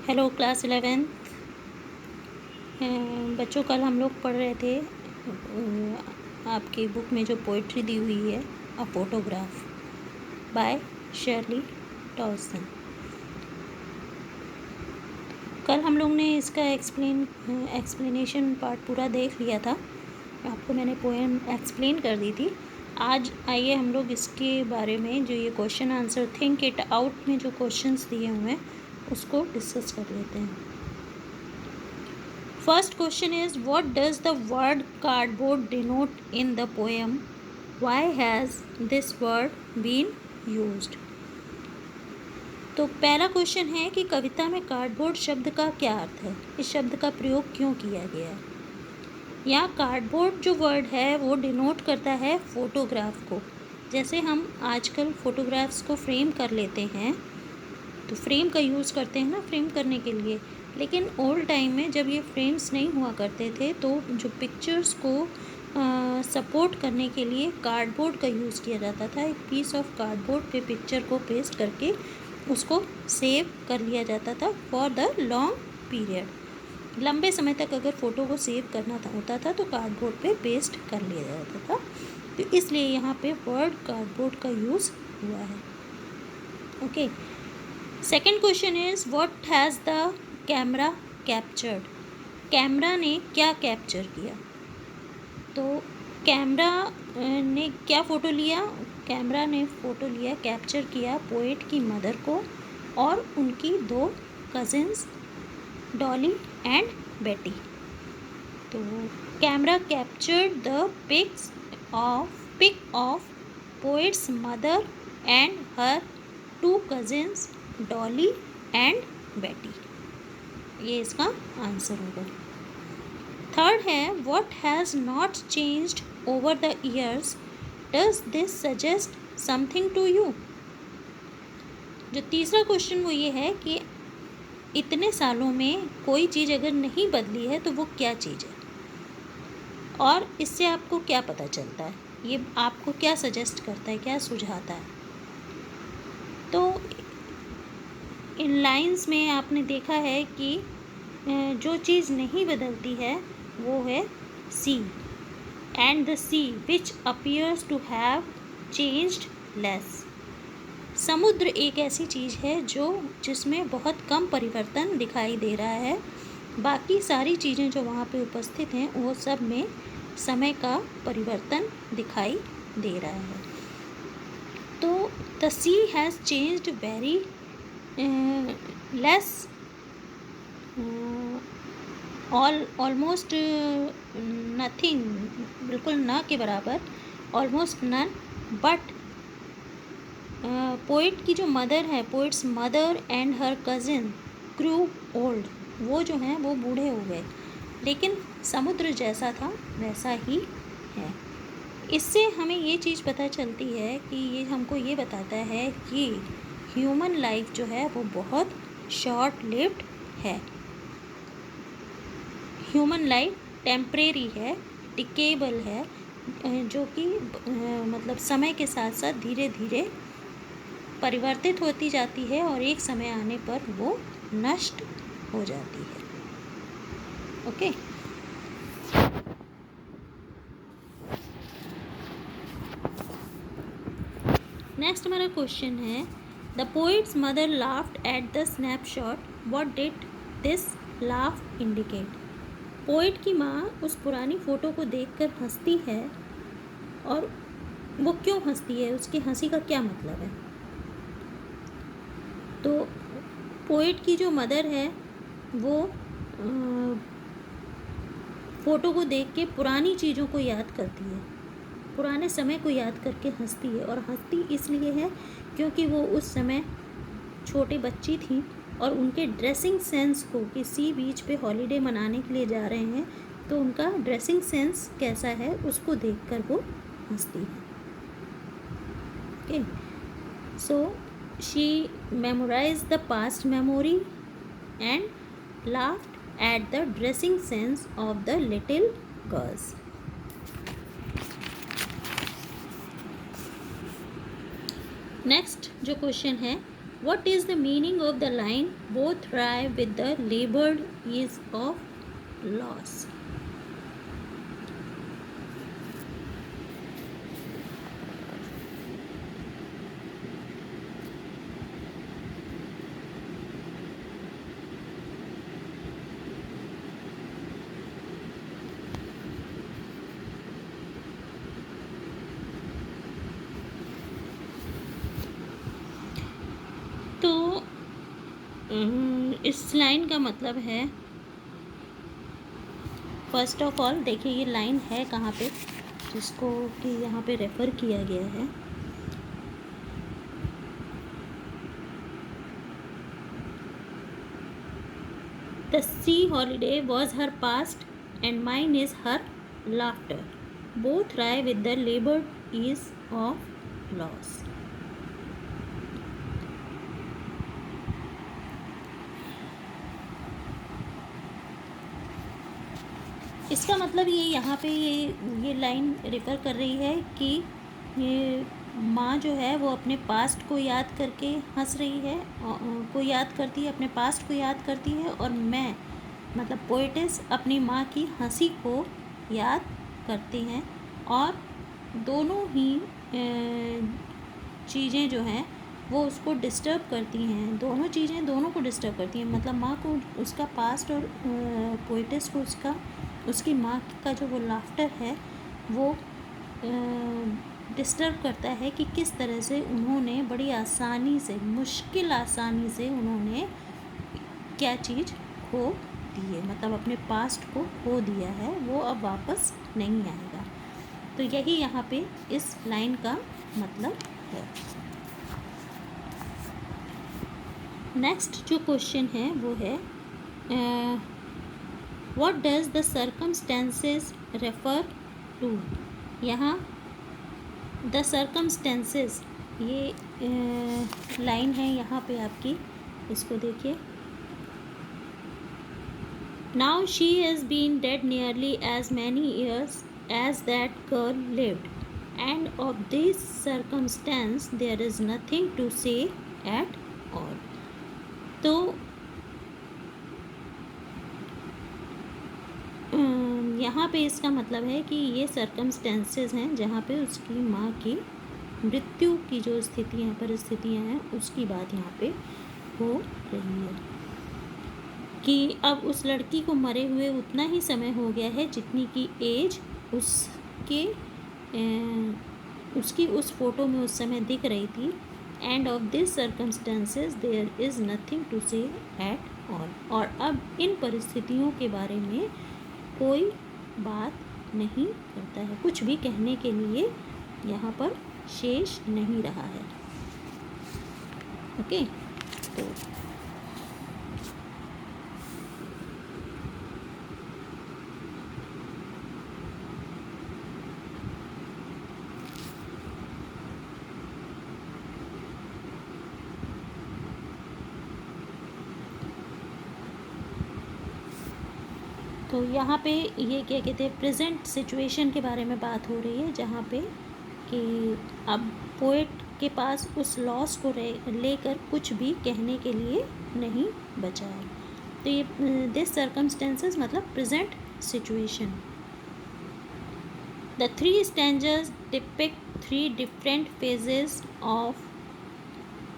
Hello class 11। बच्चों, कल हम लोग पढ़ रहे थे आपकी बुक में जो पोइट्री दी हुई है, a photograph by Shirley Toulson. कल हम लोग ने इसका एक्सप्लेनेशन पार्ट पूरा देख लिया था। आपको मैंने पोएम एक्सप्लेन कर दी थी। आज आइए हम लोग इसके बारे में, जो ये question answer think it out में जो क्वेश्चंस दिए हुए हैं उसको डिस्कस कर लेते हैं। First question is, what does the word cardboard denote in the poem? Why has this word been used? तो पहला क्वेश्चन है कि कविता में कार्डबोर्ड शब्द का क्या अर्थ है, इस शब्द का प्रयोग क्यों किया गया है। यहाँ कार्डबोर्ड जो वर्ड है वो डिनोट करता है फोटोग्राफ को। जैसे हम आजकल फोटोग्राफ्स को फ्रेम कर लेते हैं, तो फ्रेम का यूज़ करते हैं ना फ्रेम करने के लिए। लेकिन ओल्ड टाइम में जब ये फ्रेम्स नहीं हुआ करते थे तो जो पिक्चर्स को सपोर्ट करने के लिए कार्डबोर्ड का यूज़ किया जाता था। एक पीस ऑफ कार्डबोर्ड पे पिक्चर को पेस्ट करके उसको सेव कर लिया जाता था फॉर द लॉन्ग पीरियड। लंबे समय तक अगर फ़ोटो को सेव करना होता था तो कार्डबोर्ड पे पेस्ट कर लिया जाता था। तो इसलिए यहाँ पे वर्ड कार्डबोर्ड का यूज़ हुआ है। Okay, second question is, what has the camera captured? Camera ने क्या कैप्चर किया? तो कैमरा ने क्या फ़ोटो लिया? कैमरा ने फ़ोटो लिया, कैप्चर किया पोएट की मदर को और उनकी दो कज़िन्स डॉली एंड बेटी। तो camera captured the pic of poet's mother and her two cousins Dolly and Betty. ये इसका आंसर होगा। थर्ड है, what has not changed over the years, does this suggest something to you? जो तीसरा question वो ये है कि इतने सालों में कोई चीज़ अगर नहीं बदली है तो वो क्या चीज़ है और इससे आपको क्या पता चलता है, ये आपको क्या सजेस्ट करता है, क्या सुझाता है। तो इन लाइंस में आपने देखा है कि जो चीज़ नहीं बदलती है वो है sea, and the sea which appears to have changed less. समुद्र एक ऐसी चीज़ है जिसमें बहुत कम परिवर्तन दिखाई दे रहा है। बाकी सारी चीज़ें जो वहाँ पे उपस्थित हैं वो सब में समय का परिवर्तन दिखाई दे रहा है। तो the sea has changed very less, almost nothing, बिल्कुल ना के बराबर, ऑलमोस्ट नन। बट पोइट की जो मदर है, poet's mother and her cousin grew old, वो जो हैं वो बूढ़े हो गए, लेकिन समुद्र जैसा था वैसा ही है। इससे हमें ये चीज़ पता चलती है कि ये हमको ये बताता है कि ह्यूमन लाइफ जो है वो बहुत शॉर्ट लिव्ड है। ह्यूमन लाइफ टेम्परेरी है, डिकेबल है, जो कि मतलब समय के साथ साथ धीरे धीरे परिवर्तित होती जाती है और एक समय आने पर वो नष्ट हो जाती है। ओके, नेक्स्ट हमारा क्वेश्चन है, the poets mother laughed at the snapshot, what did this laugh indicate? Poet की माँ उस पुरानी फ़ोटो को देखकर हंसती है, और वो क्यों हंसती है, उसकी हंसी का क्या मतलब है? तो पोइट की जो मदर है वो फ़ोटो को देख के पुरानी चीज़ों को याद करती है, पुराने समय को याद करके हंसती है। और हंसती इसलिए है क्योंकि वो उस समय छोटी बच्ची थी और उनके ड्रेसिंग सेंस को, किसी बीच पे हॉलीडे मनाने के लिए जा रहे हैं तो उनका ड्रेसिंग सेंस कैसा है उसको देखकर वो हंसती है। Okay, so she memorized the past memory and laughed at the dressing sense of the little girls. Next जो क्वेश्चन है, What is the meaning of the line both try with the labored ease of loss? तो इस line का मतलब है, first of all देखिए ये line है कहाँ पे, जिसको कि यहाँ पे रेफ़र किया गया है। The sea holiday was her past and mine is her laughter, both wry with the labour ease of loss. इसका मतलब ये यहाँ पे ये लाइन रेफ़र कर रही है कि ये माँ जो है वो अपने पास्ट को याद करके हंस रही है, को याद करती है, अपने पास्ट को याद करती है, और मैं मतलब पोएटिस अपनी माँ की हंसी को याद करती हैं, और दोनों ही चीज़ें जो हैं वो उसको डिस्टर्ब करती हैं, दोनों चीज़ें दोनों को डिस्टर्ब करती हैं। मतलब माँ को उसका पास्ट और पोएटिस को उसकी माँ का जो वो लाफ्टर है वो डिस्टर्ब करता है कि किस तरह से उन्होंने बड़ी आसानी से, मुश्किल आसानी से उन्होंने क्या चीज़ खो दी है, मतलब अपने पास्ट को खो दिया है, वो अब वापस नहीं आएगा। तो यही यहाँ पे इस लाइन का मतलब है। नेक्स्ट जो क्वेश्चन है वो है What does the circumstances refer to? यहाँ the circumstances ये लाइन है यहाँ पे आपकी, इसको देखिए। Now she has been dead nearly as many years as that girl lived, and of this circumstance there is nothing to say at all. तो यहाँ पे इसका मतलब है कि ये सर्कमस्टेंसेस हैं जहाँ पे उसकी माँ की मृत्यु की जो स्थितियाँ हैं, परिस्थितियाँ हैं, उसकी बात यहाँ पे हो रही है कि अब उस लड़की को मरे हुए उतना ही समय हो गया है जितनी की एज उसकी उस फोटो में उस समय दिख रही थी। End of this circumstances there is nothing to say at all, और अब इन परिस्थितियों के बारे में कोई बात नहीं करता है, कुछ भी कहने के लिए यहाँ पर शेष नहीं रहा है। ओके, तो यहाँ पे ये क्या कहते हैं, प्रेजेंट सिचुएशन के बारे में बात हो रही है, जहाँ पे कि अब पोएट के पास उस लॉस को लेकर कुछ भी कहने के लिए नहीं बचा है। तो ये दिस सर्कमस्टेंसेस मतलब present situation. The 3 stanzas depict 3 different phases of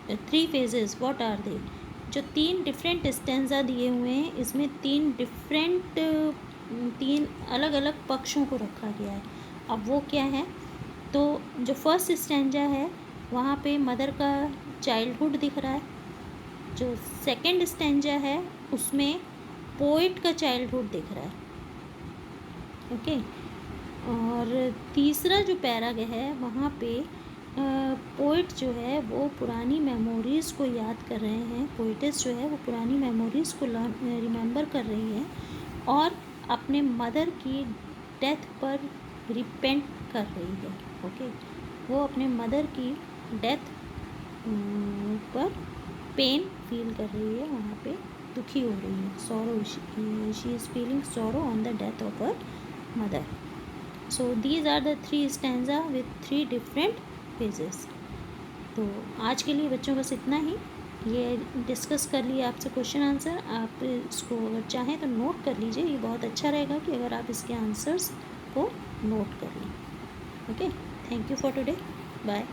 3 phases, what are they? जो 3 डिफरेंट स्टैंजा दिए हुए हैं, इसमें 3 अलग अलग पक्षों को रखा गया है। अब वो क्या है? तो जो फर्स्ट स्टैंजा है वहाँ पे मदर का चाइल्डहुड दिख रहा है, जो सेकंड स्टैंजा है उसमें पोएट का चाइल्डहुड दिख रहा है। ओके, और तीसरा जो पैराग है वहाँ पे पोइट जो है वो पुरानी मेमोरीज़ को याद कर रहे हैं, पोइटिस जो है वो पुरानी मेमोरीज़ को रिमेंबर कर रही है और अपने मदर की डेथ पर रिपेंट कर रही है। ओके, वो अपने मदर की डेथ पर पेन फील कर रही है, वहाँ पे दुखी हो रही है, sorrow, she is feeling sorrow on the death of her mother. So these are the 3 stanza with 3 different phases. तो आज के लिए बच्चों बस इतना ही। ये डिस्कस कर लिए आपसे क्वेश्चन आंसर। आप इसको अगर चाहें तो नोट कर लीजिए, ये बहुत अच्छा रहेगा कि अगर आप इसके आंसर्स को नोट कर लें। Okay, thank you for today, bye.